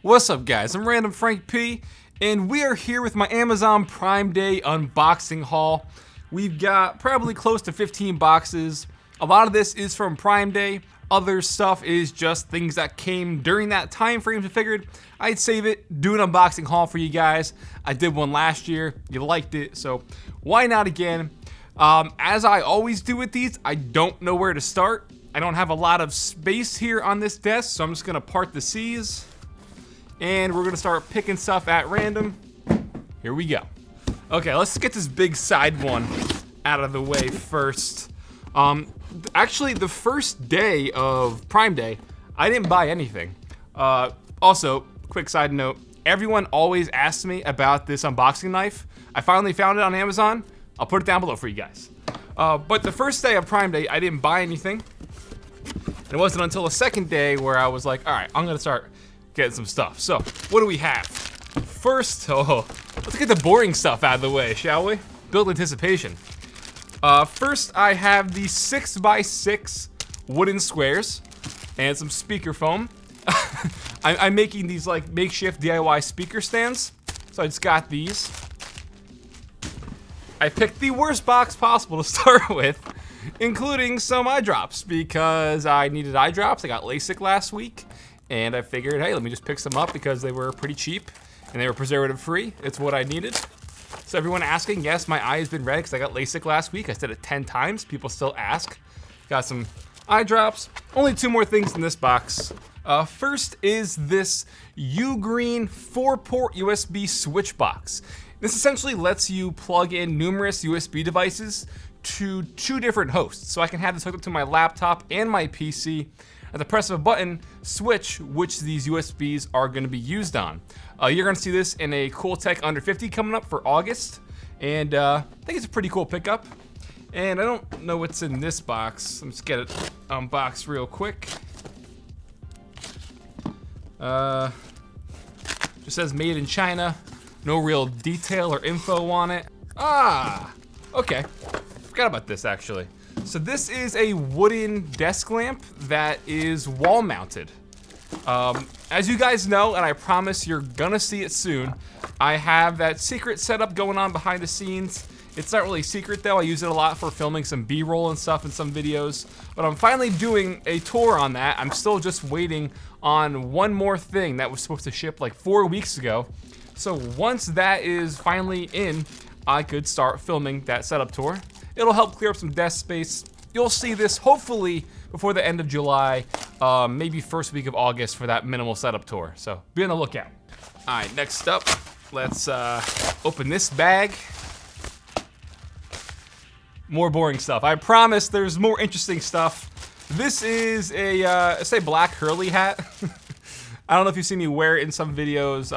What's up, guys? I'm Random Frank P, and we are here with my Amazon Prime Day unboxing haul. We've got probably close to 15 boxes. A lot of this is from Prime Day. Other stuff is just things that came during that time frame, so I figured I'd save it, do an unboxing haul for you guys. I did one last year. You liked it, so why not again? As I always do with these, I don't know where to start. I don't have a lot of space here on this desk, so I'm just gonna part the C's. And we're gonna start picking stuff at random. Here we go. Okay, let's get this big side one out of the way first. Actually, the first day of Prime Day, I didn't buy anything. Also, quick side note, everyone always asks me about this unboxing knife. I finally found it on Amazon. I'll put it down below for you guys. But the first day of Prime Day, I didn't buy anything. It wasn't until the second day where I was like, all right, I'm gonna start getting some stuff. So, what do we have? First, let's get the boring stuff out of the way, shall we? Build anticipation. First, I have the 6x6 wooden squares and some speaker foam. I'm making these like makeshift DIY speaker stands. So I just got these. I picked the worst box possible to start with, including some eye drops because I needed eye drops. I got LASIK last week. And I figured, hey, let me just pick some up because they were pretty cheap and they were preservative free. It's what I needed. So everyone asking, yes, my eye has been red because I got LASIK last week. I said it 10 times. People still ask. Got some eye drops. Only 2 more things in this box. First is this Ugreen 4-port USB switch box. This essentially lets you plug in numerous USB devices to 2 different hosts. So I can have this hooked up to my laptop and my PC. At the press of a button, switch which these USBs are going to be used on. You're going to see this in a Cool Tech Under 50 coming up for August, and I think it's a pretty cool pickup. And I don't know what's in this box. Let's get it unboxed real quick. Just says made in China. No real detail or info on it. Okay. Forgot about this actually. So this is a wooden desk lamp that is wall mounted. As you guys know, and I promise you're gonna see it soon, I have that secret setup going on behind the scenes. It's not really secret though, I use it a lot for filming some B-roll and stuff in some videos, but I'm finally doing a tour on that. I'm still just waiting on one more thing that was supposed to ship like 4 weeks ago. So once that is finally in, I could start filming that setup tour. It'll help clear up some desk space. You'll see this hopefully before the end of July, maybe first week of August for that minimal setup tour. So be on the lookout. All right, next up, let's open this bag. More boring stuff. I promise there's more interesting stuff. This is a, say black Hurley hat. I don't know if you've seen me wear it in some videos,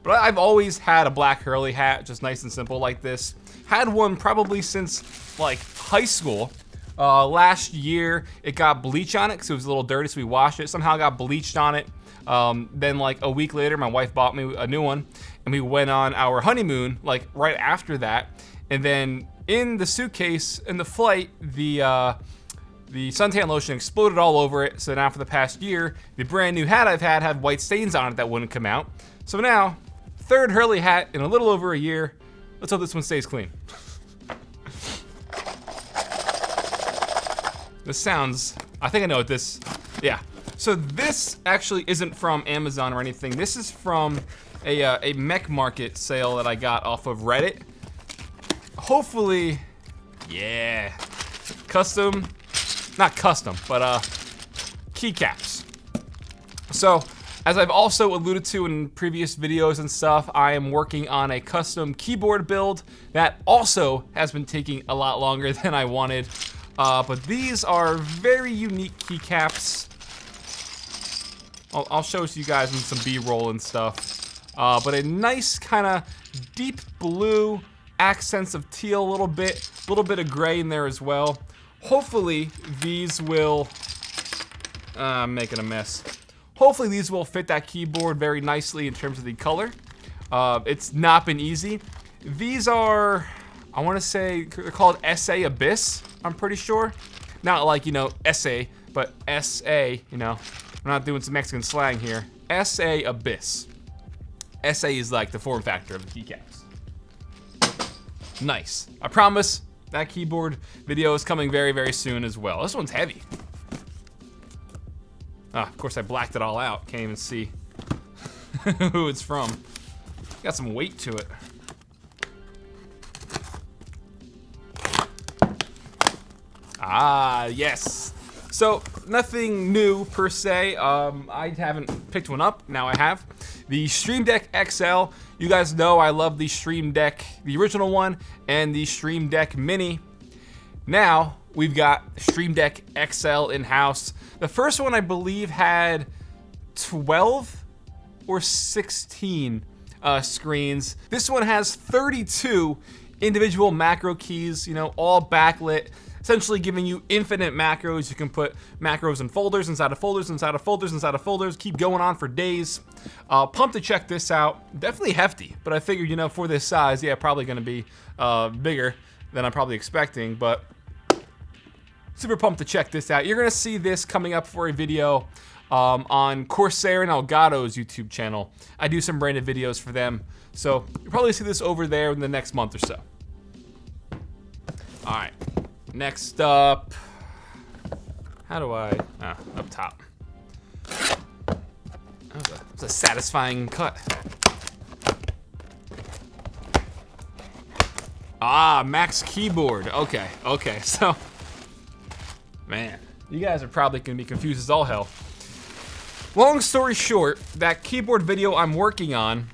but I've always had a black Hurley hat, just nice and simple like this. Had one probably since like high school. Last year, it got bleach on it because it was a little dirty, so we washed it. Somehow got bleached on it. Then like a week later, my wife bought me a new one, and we went on our honeymoon like right after that. And then in the suitcase, in the flight, the suntan lotion exploded all over it. So now for the past year, the brand new hat I've had white stains on it that wouldn't come out. So now, 3rd Hurley hat in a little over a year. Let's hope this one stays clean. This sounds, I think I know what this, yeah. So this actually isn't from Amazon or anything. This is from a mech market sale that I got off of Reddit. Hopefully, yeah, custom, not custom, but keycaps. So, as I've also alluded to in previous videos and stuff, I am working on a custom keyboard build that also has been taking a lot longer than I wanted. But these are very unique keycaps. I'll show you guys in some B-roll and stuff. But a nice kind of deep blue, accents of teal a little bit of gray in there as well. Hopefully these will, I'm making a mess. Hopefully these will fit that keyboard very nicely in terms of the color. It's not been easy. These are, I want to say, they're called SA Abyss, I'm pretty sure. Not like, you know, SA, but SA, you know. We're not doing some Mexican slang here. SA Abyss. SA is like the form factor of the keycaps. Nice. I promise that keyboard video is coming very, very soon as well. This one's heavy. Ah, of course I blacked it all out. Can't even see who it's from. Got some weight to it. Ah, yes. So nothing new per se. I haven't picked one up. Now I have. The Stream Deck XL. You guys know I love the Stream Deck, the original one, and the Stream Deck Mini. Now we've got Stream Deck XL in-house. The first one I believe had 12 or 16 screens. This one has 32 individual macro keys, you know, all backlit, essentially giving you infinite macros. You can put macros in folders, inside of folders, inside of folders, inside of folders, keep going on for days. Pumped to check this out. Definitely hefty, but I figured, you know, for this size, yeah, probably gonna be bigger than I'm probably expecting, but super pumped to check this out. You're gonna see this coming up for a video on Corsair and Elgato's YouTube channel. I do some branded videos for them, so you'll probably see this over there in the next month or so. All right, next up, how do I, up top. That was a satisfying cut. Ah, Max keyboard, okay, so, man, you guys are probably gonna be confused as all hell. Long story short, that keyboard video I'm working on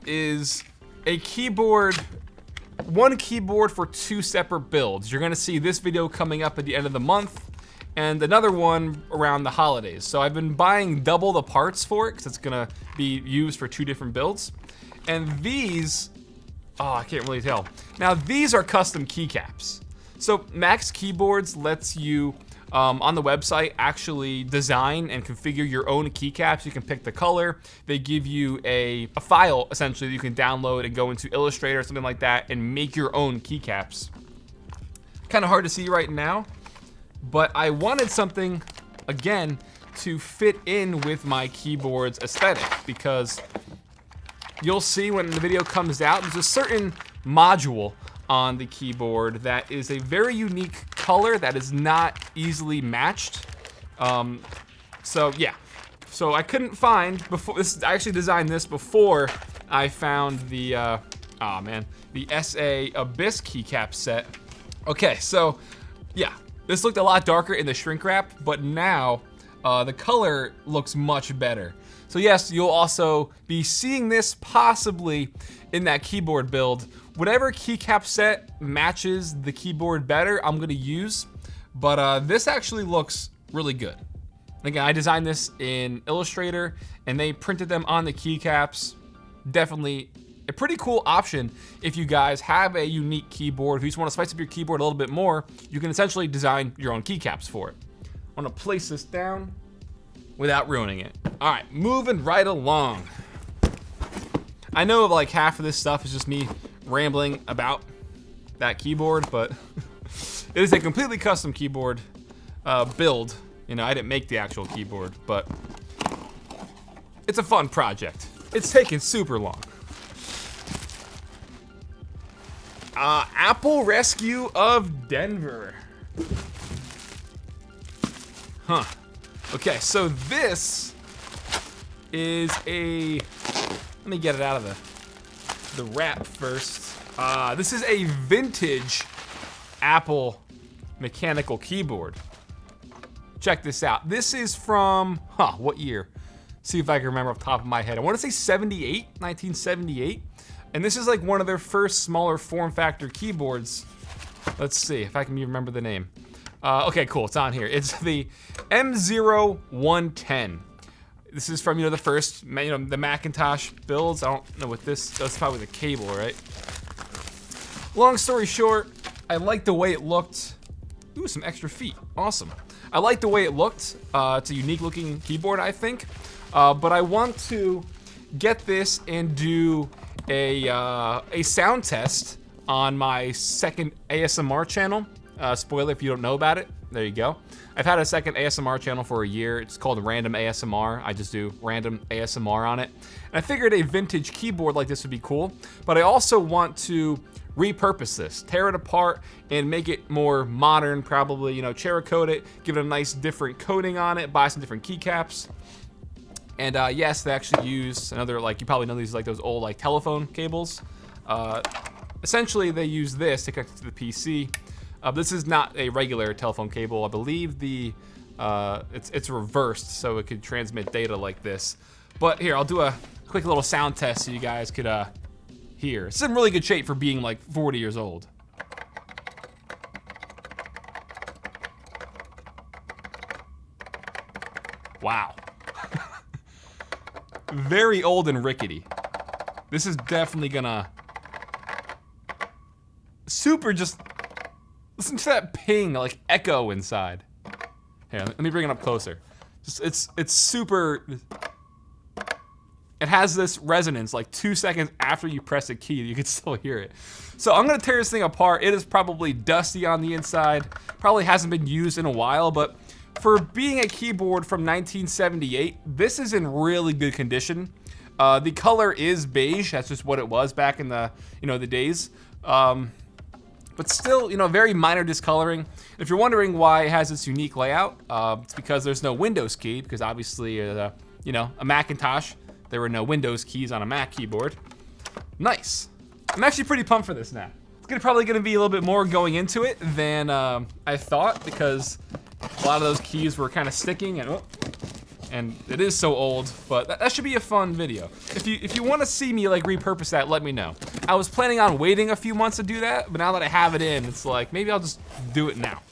is a keyboard, one keyboard for two separate builds. You're gonna see this video coming up at the end of the month and another one around the holidays. So I've been buying double the parts for it because it's gonna be used for two different builds. And these, oh, I can't really tell. Now these are custom keycaps. So Max Keyboards lets you, on the website, actually design and configure your own keycaps. You can pick the color. They give you a file, essentially, that you can download and go into Illustrator or something like that and make your own keycaps. Kind of hard to see right now, but I wanted something, again, to fit in with my keyboard's aesthetic, because you'll see when the video comes out, there's a certain module on the keyboard that is a very unique color that is not easily matched. So yeah, so I couldn't find before this. I actually designed this before I found the the SA Abyss keycap set. Okay, so yeah, this looked a lot darker in the shrink wrap, but now the color looks much better. So yes, you'll also be seeing this possibly in that keyboard build. Whatever keycap set matches the keyboard better, I'm gonna use, but this actually looks really good. Again, I designed this in Illustrator and they printed them on the keycaps. Definitely a pretty cool option if you guys have a unique keyboard. If you just wanna spice up your keyboard a little bit more, you can essentially design your own keycaps for it. I'm gonna place this down without ruining it. All right, moving right along. I know like half of this stuff is just me rambling about that keyboard, but it is a completely custom keyboard build. You know, I didn't make the actual keyboard, but it's a fun project. It's taken super long. Apple Rescue of Denver. Huh. Okay, so this is a, let me get it out of the wrap first. This is a vintage Apple mechanical keyboard. Check this out. This is from, what year? See if I can remember off the top of my head. I wanna say 78, 1978. And this is like one of their first smaller form factor keyboards. Let's see if I can remember the name. Okay, cool, it's on here. It's the M0110. This is from, the first, the Macintosh builds. I don't know what that's probably the cable, right? Long story short, I like the way it looked. Ooh, some extra feet, awesome. I like the way it looked. It's a unique looking keyboard, I think. But I want to get this and do a sound test on my second ASMR channel. Spoiler if you don't know about it, there you go. I've had a second ASMR channel for a year. It's called Random ASMR. I just do random ASMR on it. And I figured a vintage keyboard like this would be cool, but I also want to repurpose this, tear it apart and make it more modern, probably, you know, Cerakote it, give it a nice different coating on it, buy some different keycaps. And yes, they actually use another, like, you probably know these, like those old like telephone cables. Essentially they use this to connect to the PC. This is not a regular telephone cable. I believe it's reversed so it could transmit data like this. But here, I'll do a quick little sound test so you guys could hear. It's in really good shape for being like 40 years old. Wow. Very old and rickety. This is definitely gonna just listen to that ping, like echo inside. Here, let me bring it up closer. It's super. It has this resonance like 2 seconds after you press a key, you can still hear it. So I'm gonna tear this thing apart. It is probably dusty on the inside. Probably hasn't been used in a while, but for being a keyboard from 1978, this is in really good condition. The color is beige. That's just what it was back in the, you know, the days. But still, you know, very minor discoloring. If you're wondering why it has this unique layout, it's because there's no Windows key, because obviously, you know, a Macintosh, there were no Windows keys on a Mac keyboard. Nice. I'm actually pretty pumped for this now. It's probably gonna be a little bit more going into it than I thought, because a lot of those keys were kind of sticking, and it is so old, but that should be a fun video. If you want to see me like repurpose that, let me know. I was planning on waiting a few months to do that, but now that I have it in, it's like, maybe I'll just do it now.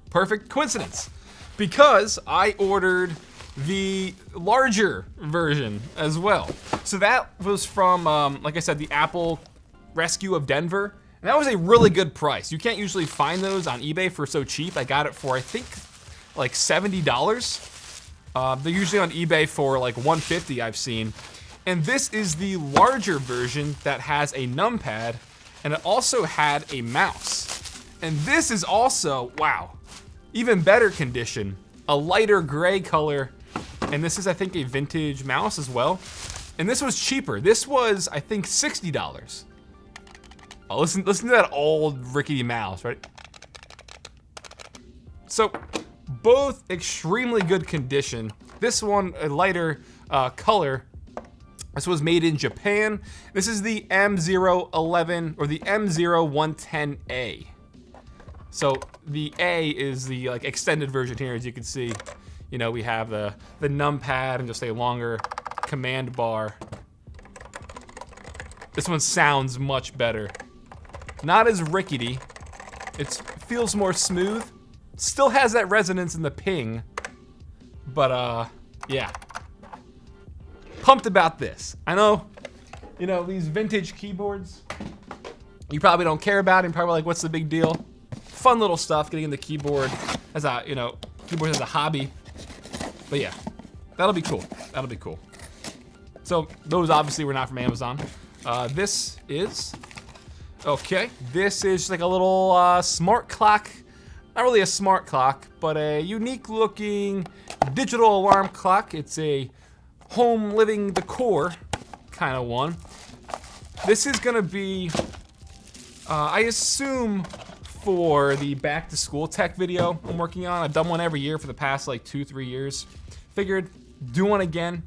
Perfect coincidence, because I ordered the larger version as well. So that was from, like I said, the Apple Rescue of Denver. And that was a really good price. You can't usually find those on eBay for so cheap. I got it for, I think, like $70. They're usually on eBay for like $150, I've seen. And this is the larger version that has a numpad, and it also had a mouse. And this is also, wow, even better condition, a lighter gray color. And this is, I think, a vintage mouse as well. And this was cheaper. This was, I think, $60. Oh, listen to that old rickety mouse, right? So, both extremely good condition. This one, a lighter color. This was made in Japan. This is the M011 or the M0110A. So the A is the like extended version here, as you can see. You know, we have the numpad and just a longer command bar. This one sounds much better. Not as rickety. It feels more smooth. Still has that resonance in the ping, but yeah. Pumped about this. I know, you know, these vintage keyboards, you probably don't care about it, and probably like, what's the big deal? Fun little stuff, getting into keyboard as a, you know, keyboard as a hobby. But yeah, that'll be cool. That'll be cool. So those obviously were not from Amazon. This is, okay, this is just like a little smart clock. Not really a smart clock, but a unique looking digital alarm clock. It's a home living decor kind of one. This is gonna be, I assume, for the back to school tech video I'm working on. I've done one every year for the past like 2-3 years. Figured do one again.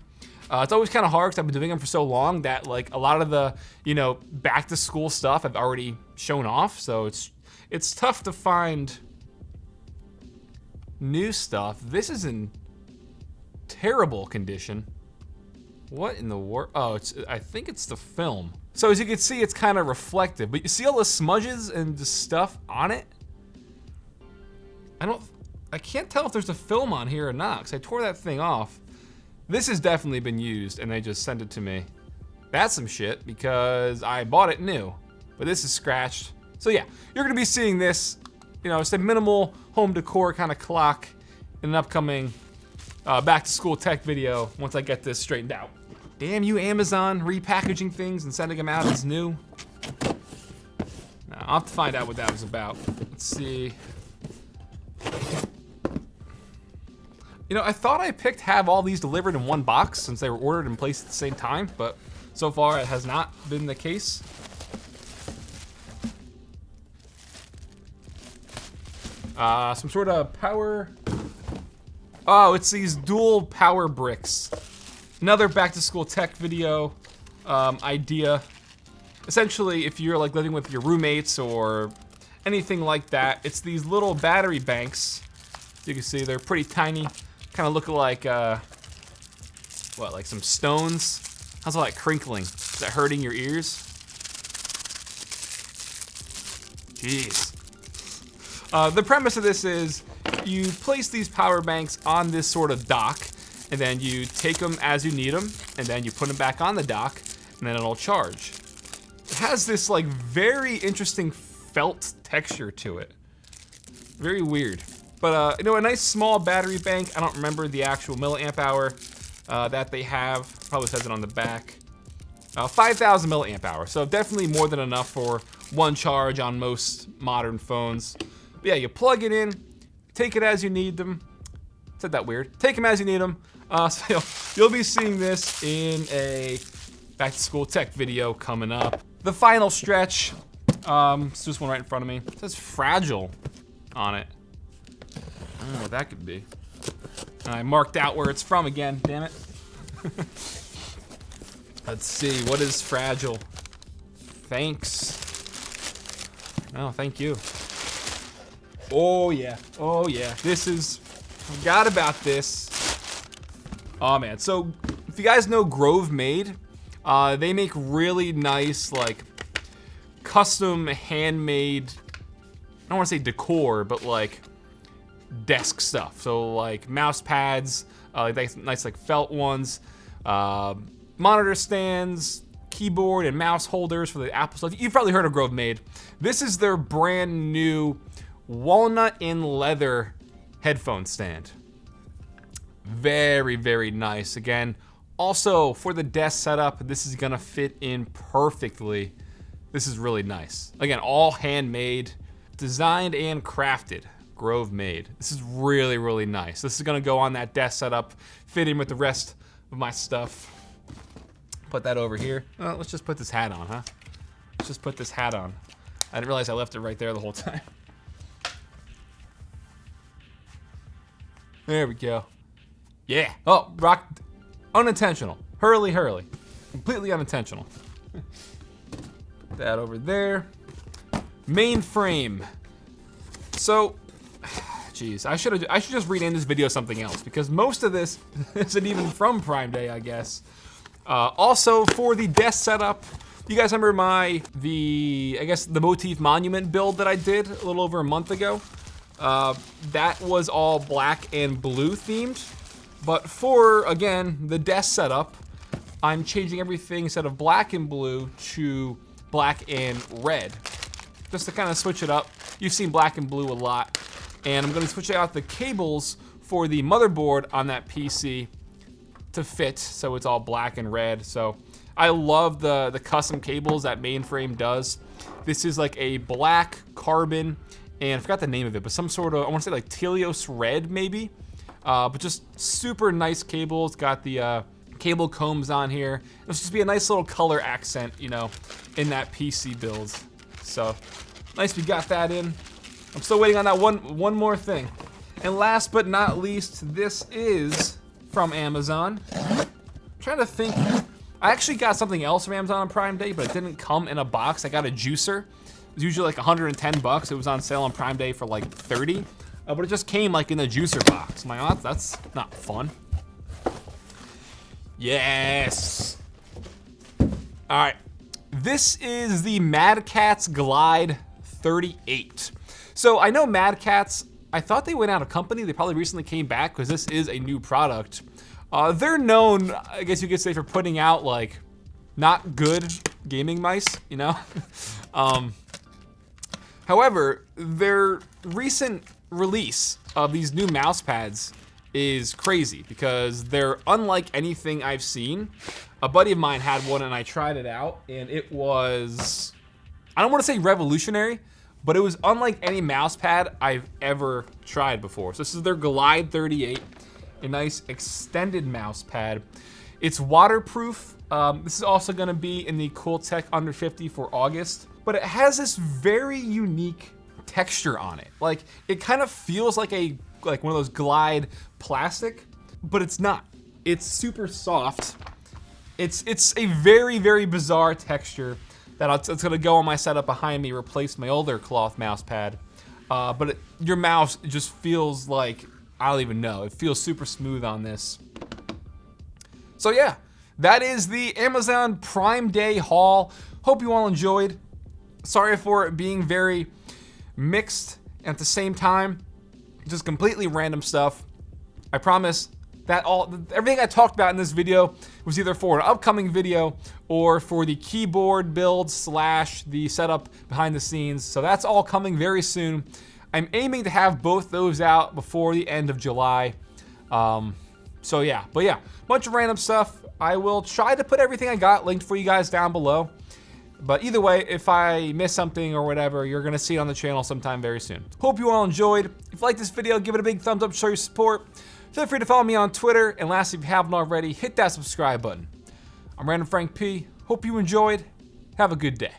It's always kind of hard because I've been doing them for so long that like a lot of the, you know, back to school stuff I've already shown off. So it's tough to find new stuff. This is in terrible condition. What in the world? Oh, I think it's the film. So as you can see, it's kind of reflective, but you see all the smudges and the stuff on it? I can't tell if there's a film on here or not, because I tore that thing off. This has definitely been used, and they just sent it to me. That's some shit, because I bought it new, but this is scratched. So yeah, you're gonna be seeing this, you know, it's a minimal home decor kind of clock in an upcoming back to school tech video once I get this straightened out. Damn you, Amazon, repackaging things and sending them out as new. Now, I'll have to find out what that was about. Let's see. You know, I thought I picked have all these delivered in one box since they were ordered and placed at the same time, but so far it has not been the case. Some sort of power. Oh, it's these dual power bricks. Another back to school tech video idea. Essentially, if you're like living with your roommates or anything like that, it's these little battery banks. You can see they're pretty tiny. Kind of look like, what, like some stones? How's all that crinkling? Is that hurting your ears? Jeez. The premise of this is you place these power banks on this sort of dock, and then you take them as you need them, and then you put them back on the dock, and then it'll charge. It has this like very interesting felt texture to it. Very weird. But you know, a nice small battery bank. I don't remember the actual milliamp hour that they have. Probably says it on the back. 5,000 milliamp hour. So definitely more than enough for one charge on most modern phones. But yeah, you plug it in, take it as you need them. Said that weird. Take them as you need them. So you'll be seeing this in a back to school tech video coming up. The final stretch. It's this one right in front of me. It says fragile on it. I don't know what that could be. And I marked out where it's from again, damn it. Let's see, what is fragile? Thanks. Oh, thank you. Oh yeah, this is, forgot about this. Oh man, so if you guys know Grove Made, they make really nice, like, custom handmade, I don't wanna say decor, but like, desk stuff. So like mouse pads, nice like felt ones, monitor stands, keyboard and mouse holders for the Apple stuff. You've probably heard of Grove Made. This is their brand new walnut in leather headphone stand. Very, very nice. Again, also for the desk setup, this is gonna fit in perfectly. This is really nice. Again, all handmade, designed and crafted. Grove Made. This is really, really nice. This is gonna go on that desk setup, fit in with the rest of my stuff. Put that over here. Let's just put this hat on, huh? Let's just put this hat on. I didn't realize I left it right there the whole time. There we go. Yeah. Oh, rock. Unintentional. Hurley. Completely unintentional. Put that over there. Mainframe. So, geez, I should just rename this video something else because most of this isn't even from Prime Day, I guess. Also, for the desk setup, you guys remember the Motif Monument build that I did a little over a month ago? That was all black and blue themed. But for, again, the desk setup, I'm changing everything instead of black and blue to black and red. Just to kind of switch it up. You've seen black and blue a lot. And I'm gonna switch out the cables for the motherboard on that PC to fit, so it's all black and red. So I love the custom cables that Mainframe does. This is like a black carbon, and I forgot the name of it, but some sort of, I wanna say like Telios red maybe. But just super nice cables. Got the cable combs on here. This just be a nice little color accent, you know, in that PC build. So nice we got that in. I'm still waiting on that one more thing. And last but not least, this is from Amazon. I'm trying to think. I actually got something else from Amazon on Prime Day, but it didn't come in a box. I got a juicer. It was usually like 110 bucks. It was on sale on Prime Day for like 30. But it just came like in a juicer box. I'm like, oh, that's not fun. Yes. All right. This is the Mad Catz Glide 38. So I know Mad Catz, I thought they went out of company. They probably recently came back because this is a new product. They're known, I guess you could say, for putting out like not good gaming mice, you know? However, their recent release of these new mouse pads is crazy because they're unlike anything I've seen. A buddy of mine had one and I tried it out and it was, I don't want to say revolutionary, but it was unlike any mouse pad I've ever tried before. So this is their Glide 38. a nice extended mouse pad. It's waterproof. This is also gonna be in the Cool Tech Under 50 for August, but it has this very unique texture on it. Like, it kind of feels like one of those Glide plastic, but it's not. It's super soft. It's a very, very bizarre texture that it's gonna go on my setup behind me, replace my older cloth mouse pad. But your mouse just feels like, I don't even know, it feels super smooth on this. So yeah, that is the Amazon Prime Day haul. Hope you all enjoyed. Sorry for it being very mixed and at the same time, just completely random stuff. I promise that everything I talked about in this video was either for an upcoming video or for the keyboard build / the setup behind the scenes. So that's all coming very soon. I'm aiming to have both those out before the end of July. So yeah, but yeah, bunch of random stuff. I will try to put everything I got linked for you guys down below. But either way, if I miss something or whatever, you're gonna see it on the channel sometime very soon. Hope you all enjoyed. If you like this video, give it a big thumbs up, show your support. Feel free to follow me on Twitter. And lastly, if you haven't already, hit that subscribe button. I'm Random Frank P. Hope you enjoyed. Have a good day.